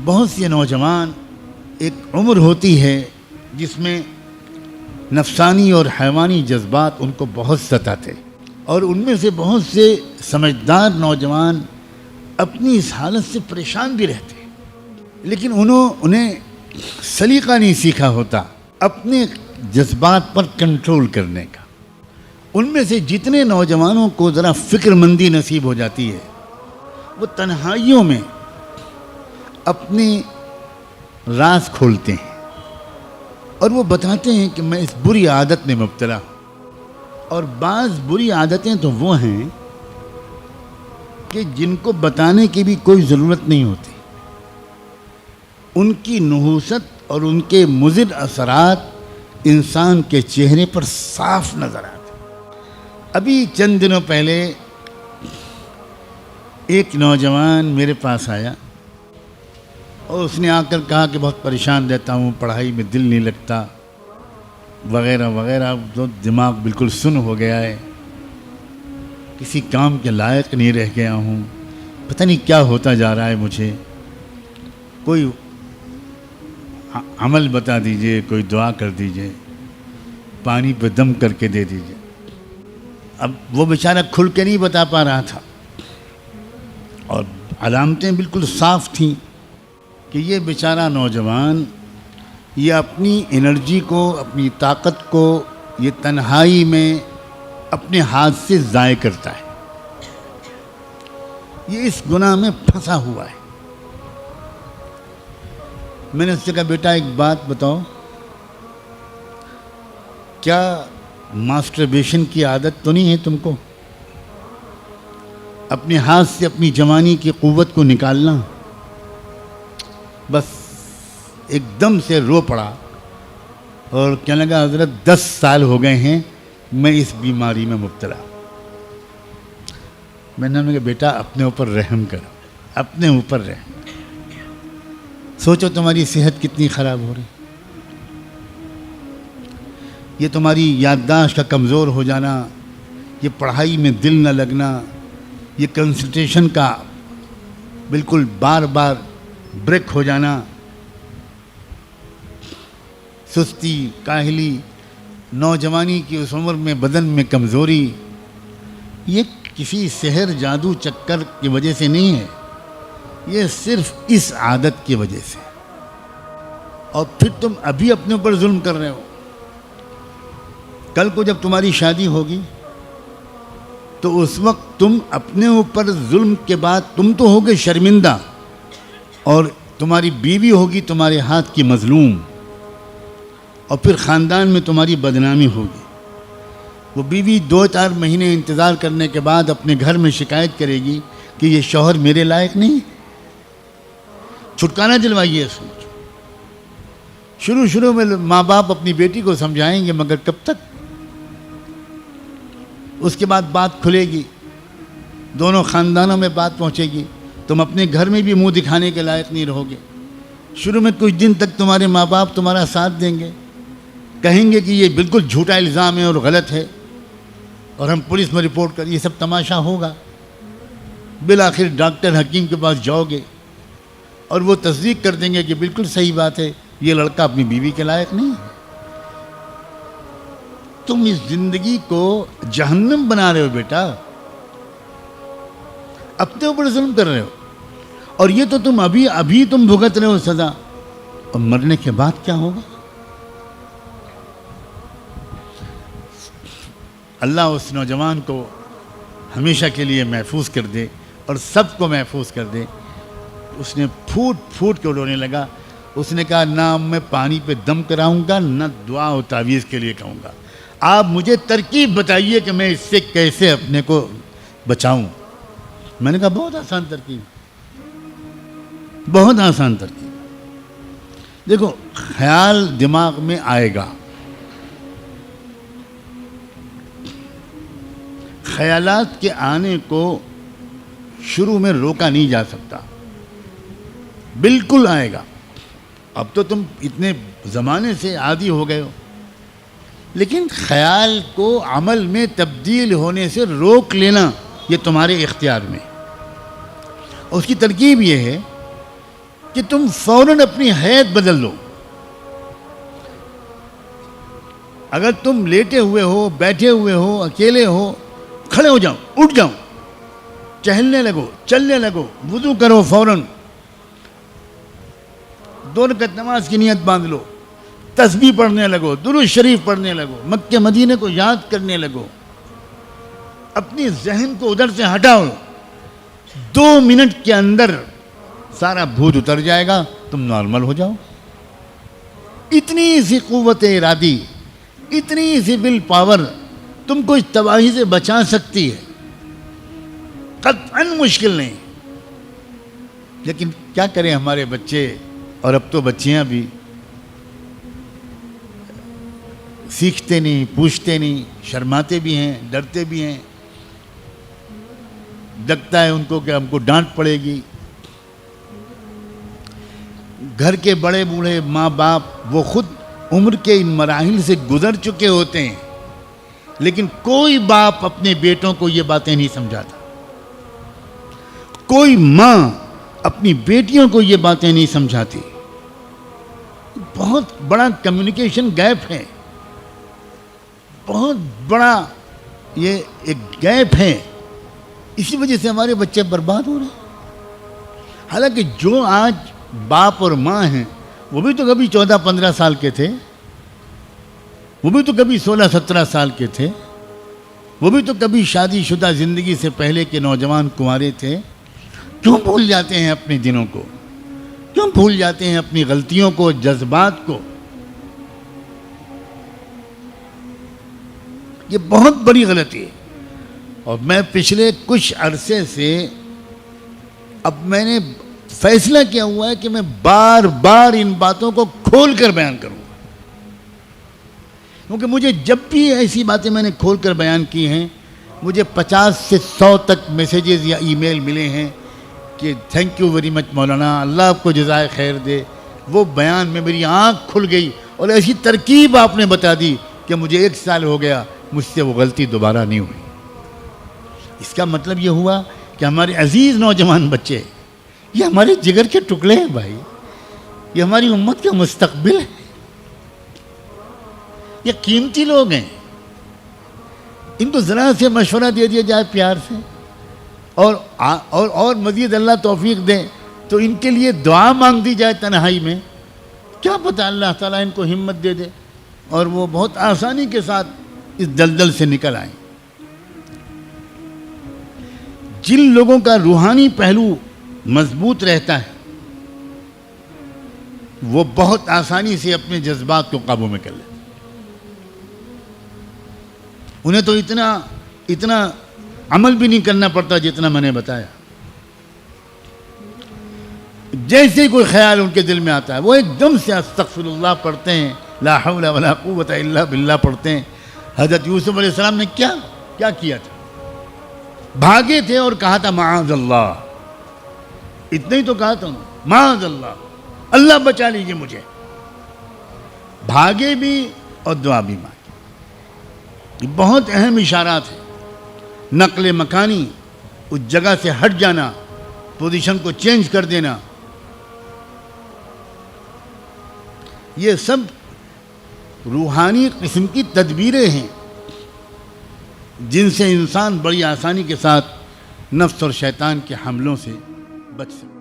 بہت سے نوجوان ایک عمر ہوتی ہے جس میں نفسانی اور حیوانی جذبات ان کو بہت ستاتے، اور ان میں سے بہت سے سمجھدار نوجوان اپنی اس حالت سے پریشان بھی رہتے، لیکن انہیں سلیقہ نہیں سیکھا ہوتا اپنے جذبات پر کنٹرول کرنے کا۔ ان میں سے جتنے نوجوانوں کو ذرا فکر مندی نصیب ہو جاتی ہے، وہ تنہائیوں میں اپنی راز کھولتے ہیں اور وہ بتاتے ہیں کہ میں اس بری عادت میں مبتلا ہوں۔ اور بعض بری عادتیں تو وہ ہیں کہ جن کو بتانے کی بھی کوئی ضرورت نہیں ہوتی، ان کی نحوست اور ان کے مضر اثرات انسان کے چہرے پر صاف نظر آتے۔ ابھی چند دنوں پہلے ایک نوجوان میرے پاس آیا اور اس نے آ کر کہا کہ بہت پریشان رہتا ہوں، پڑھائی میں دل نہیں لگتا وغیرہ وغیرہ، تو دماغ بالکل سن ہو گیا ہے، کسی کام کے لائق نہیں رہ گیا ہوں، پتہ نہیں کیا ہوتا جا رہا ہے، مجھے کوئی عمل بتا دیجئے، کوئی دعا کر دیجئے، پانی پہ دم کر کے دے دیجئے۔ اب وہ بیچارہ کھل کے نہیں بتا پا رہا تھا، اور علامتیں بالکل صاف تھیں کہ یہ بیچارہ نوجوان یہ اپنی انرجی کو، اپنی طاقت کو یہ تنہائی میں اپنے ہاتھ سے ضائع کرتا ہے، یہ اس گناہ میں پھنسا ہوا ہے۔ میں نے اس سے کہا بیٹا ایک بات بتاؤ، کیا ماسٹربیشن کی عادت تو نہیں ہے تم کو؟ اپنے ہاتھ سے اپنی جوانی کی قوت کو نکالنا؟ بس ایک دم سے رو پڑا اور کہنے لگا حضرت 10 سال ہو گئے ہیں میں اس بیماری میں مبتلا۔ میں نے کہا بیٹا اپنے اوپر رحم کرو، اپنے اوپر رحم کرو، سوچو تمہاری صحت کتنی خراب ہو رہی، یہ تمہاری یادداشت کا کمزور ہو جانا، یہ پڑھائی میں دل نہ لگنا، یہ کنسنٹریشن کا بالکل بار بار بریک ہو جانا، سستی، کاہلی، نوجوانی کی اس عمر میں بدن میں کمزوری، یہ کسی سحر جادو چکر کی وجہ سے نہیں ہے، یہ صرف اس عادت کی وجہ سے۔ اور پھر تم ابھی اپنے اوپر ظلم کر رہے ہو، کل کو جب تمہاری شادی ہوگی تو اس وقت تم اپنے اوپر ظلم کے بعد تم تو ہوگے شرمندہ، اور تمہاری بیوی ہوگی تمہارے ہاتھ کی مظلوم، اور پھر خاندان میں تمہاری بدنامی ہوگی۔ وہ بیوی 2-4 مہینے انتظار کرنے کے بعد اپنے گھر میں شکایت کرے گی کہ یہ شوہر میرے لائق نہیں۔ چھٹکارا دلوائیے اس کو۔ شروع میں ماں باپ اپنی بیٹی کو سمجھائیں گے، مگر کب تک؟ اس کے بعد بات کھلے گی، دونوں خاندانوں میں بات پہنچے گی، تم اپنے گھر میں بھی منہ دکھانے کے لائق نہیں رہو گے۔ شروع میں کچھ دن تک تمہارے ماں باپ تمہارا ساتھ دیں گے، کہیں گے کہ یہ بالکل جھوٹا الزام ہے اور غلط ہے، اور ہم پولیس میں رپورٹ کر، یہ سب تماشا ہوگا۔ بالآخر ڈاکٹر حکیم کے پاس جاؤ گے اور وہ تصدیق کر دیں گے کہ بالکل صحیح بات ہے، یہ لڑکا اپنی بیوی کے لائق نہیں ہے۔ تم اس زندگی کو جہنم بنا رہے ہو بیٹا، اپنے اوپر ظلم کر رہے ہو، اور یہ تو تم ابھی تم بھگت رہے ہو سزا، اور مرنے کے بعد کیا ہوگا؟ اللہ اس نوجوان کو ہمیشہ کے لیے محفوظ کر دے اور سب کو محفوظ کر دے۔ اس نے پھوٹ کے رونے لگا، اس نے کہا نہ میں پانی پہ دم کراؤں گا، نہ دعا و تعویذ کے لیے کہوں گا، آپ مجھے ترکیب بتائیے کہ میں اس سے کیسے اپنے کو بچاؤں۔ میں نے کہا بہت آسان ترکیب، بہت آسان ترکیب۔ دیکھو، خیال دماغ میں آئے گا، خیالات کے آنے کو شروع میں روکا نہیں جا سکتا، بالکل آئے گا۔ اب تو تم اتنے زمانے سے عادی ہو گئے ہو، لیکن خیال کو عمل میں تبدیل ہونے سے روک لینا یہ تمہارے اختیار میں۔ اور اس کی ترکیب یہ ہے کہ تم فوراً اپنی حیت بدل لو. اگر تم لیٹے ہوئے ہو، بیٹھے ہوئے ہو، اکیلے ہو، کھڑے ہو جاؤ، اٹھ جاؤ، ٹہلنے لگو، چلنے لگو، وضو کرو فوراً، 2 رکعت نماز کی نیت باندھ لو، تسبیح پڑھنے لگو، درود شریف پڑھنے لگو، مکہ مدینے کو یاد کرنے لگو، اپنی ذہن کو ادھر سے ہٹاؤ. 2 منٹ کے اندر سارا بھوت اتر جائے گا، تم نارمل ہو جاؤ. اتنی سی قوت ارادی، اتنی سی ول پاور تم کو اس تباہی سے بچا سکتی ہے. قطعاً مشکل نہیں. لیکن کیا کریں ہمارے بچے، اور اب تو بچیاں بھی سیکھتے نہیں، پوچھتے نہیں، شرماتے بھی ہیں، ڈرتے بھی ہیں. لگتا ہے ان کو کہ ہم کو ڈانٹ پڑے گی. گھر کے بڑے بوڑھے ماں باپ وہ خود عمر کے ان مراحل سے گزر چکے ہوتے ہیں، لیکن کوئی باپ اپنے بیٹوں کو یہ باتیں نہیں سمجھاتا. کوئی ماں اپنی بیٹیوں کو یہ باتیں نہیں سمجھاتی. بہت بڑا کمیونیکیشن گیپ ہے، بہت بڑا یہ ایک گیپ ہے. اسی وجہ سے ہمارے بچے برباد ہو رہے ہیں. حالانکہ جو آج باپ اور ماں ہیں وہ بھی تو کبھی 14-15 سال کے تھے، وہ بھی تو کبھی 16-17 سال کے تھے، وہ بھی تو کبھی شادی شدہ زندگی سے پہلے کے نوجوان کنوارے تھے. کیوں بھول جاتے ہیں اپنے دنوں کو؟ کیوں بھول جاتے ہیں اپنی غلطیوں کو، جذبات کو؟ یہ بہت بڑی غلطی ہے. اور میں پچھلے کچھ عرصے سے اب میں نے فیصلہ کیا ہوا ہے کہ میں بار بار ان باتوں کو کھول کر بیان کروں گا. کیونکہ مجھے جب بھی ایسی باتیں میں نے کھول کر بیان کی ہیں، مجھے 50 سے 100 تک میسیجز یا ای میل ملے ہیں کہ تھینک یو ویری مچ مولانا، اللہ آپ کو جزائے خیر دے. وہ بیان میں میری آنکھ کھل گئی اور ایسی ترکیب آپ نے بتا دی کہ مجھے 1 سال ہو گیا، مجھ سے وہ غلطی دوبارہ نہیں ہوئی. اس کا مطلب یہ ہوا کہ ہمارے عزیز نوجوان بچے یہ ہمارے جگر کے ٹکڑے ہیں بھائی، یہ ہماری امت کا مستقبل ہے، یہ قیمتی لوگ ہیں. ان کو ذرا سے مشورہ دے دیا جائے پیار سے، اور مزید اللہ توفیق دے تو ان کے لیے دعا مانگ دی جائے تنہائی میں. کیا پتہ اللہ تعالیٰ ان کو ہمت دے دے اور وہ بہت آسانی کے ساتھ اس دلدل سے نکل آئیں. جن لوگوں کا روحانی پہلو مضبوط رہتا ہے وہ بہت آسانی سے اپنے جذبات کو قابو میں کر لیتے. انہیں تو اتنا عمل بھی نہیں کرنا پڑتا جتنا میں نے بتایا. جیسے ہی کوئی خیال ان کے دل میں آتا ہے وہ ایک دم سے استغفر اللہ پڑھتے ہیں، لا حول ولا قوت الا باللہ پڑھتے ہیں. حضرت یوسف علیہ السلام نے کیا کیا تھا؟ بھاگے تھے اور کہا تھا معاذ اللہ. اتنا ہی تو کہا تھا، معاذ اللہ، اللہ بچا لیجیے مجھے. بھاگے بھی اور دعا بھی مانگی. یہ بہت اہم اشارات ہیں. نقل مکانی، اس جگہ سے ہٹ جانا، پوزیشن کو چینج کر دینا، یہ سب روحانی قسم کی تدبیریں ہیں جن سے انسان بڑی آسانی کے ساتھ نفس اور شیطان کے حملوں سے بچ سکتا ہے.